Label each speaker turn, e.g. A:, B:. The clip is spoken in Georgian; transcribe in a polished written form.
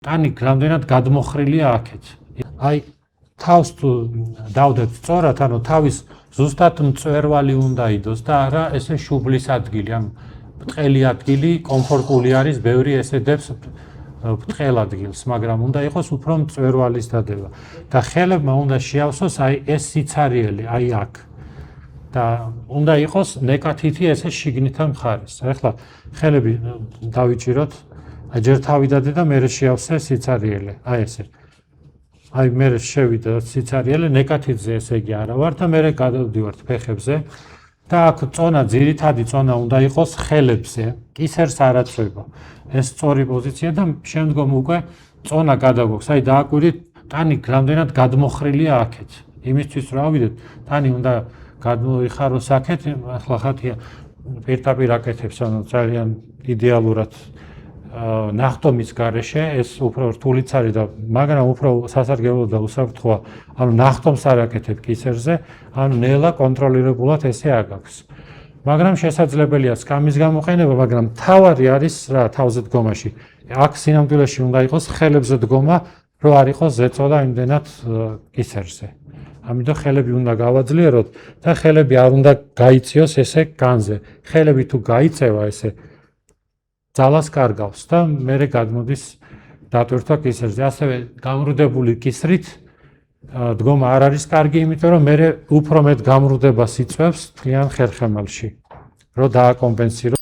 A: ტანი რამდენად გადმოხრილია აქეთ. აი თავს თუ დავდეთ სწორად, ანუ თავის ზუსტად მწვერვალი უნდა იდოს და არა ესე შუბლის ადგილი, ან ბრტყელი ადგილი კომფორტული არის, ბევრი ესე დებს ბრტყელ ადგილს, მაგრამ უნდა იყოს უფრო მწვერვალის დადება. და ხელებმა უნდა შეავსოს აი ეს სიცარიელი, აი აქ. და უნდა იყოს ნეკათითი ესე შიგნითა მხარეს. ახლა ხელები დავიჭიროთ, ჯერ თავი დადე და მერე შეავსე სიცარიელი, აი ესე. აი მერე შევიდა სიცარიელი, ნეკათითზე ესე იგი არა ვარ და მერე გადავდივართ ფეხებზე. და აქ წონა, ძირითადი წონა უნდა იყოს ხელებზე, კისერს არ აწვება. ეს სწორი პოზიცია და შემდგომ უკვე წონა გადაგვაქვს. აი დააკვირდით, ტანი რამდენად გადმოხრილია აქეთ. იმისთვის რომ ავიდეთ, ტანი უნდა გადმოიხაროს აქეთ, ახლა ხათია პირდაპირ აკეთებს, ანუ ძალიან იდეალურად ნახტომის გარეშე, ეს უფრო რთულიც არის და მაგრამ უფრო სასარგებლო და უსაფრთხოა, ანუ ნახტომს არ აკეთებ კისერზე, ანუ ნელა კონტროლირებულად ესე აგაქვს. მაგრამ შესაძლებელია სკამის გამოყენება, მაგრამ თავარი არის რა თავზე დგომაში. აქ სინამდვილეში უნდა იყოს ხელებზე დგომა, რომ არ იყოს ზეწოლა იმდენად კისერზე. ამიტომ ხელები უნდა გავაძლიეროთ და ხელები არ უნდა გაიწიოს ესე განზე. ხელები თუ გაიწევა ესე ძალას კარგავს და მერე გადმოდის დატვირთვა კისერზე. ასევე გამრუდებული კისრით დგომა არ არის კარგი, იმიტომ რომ მერე უფრო მეტ გამრუდებას იწვევს თლიან ხერხემალში, რომ დააკომპენსიროს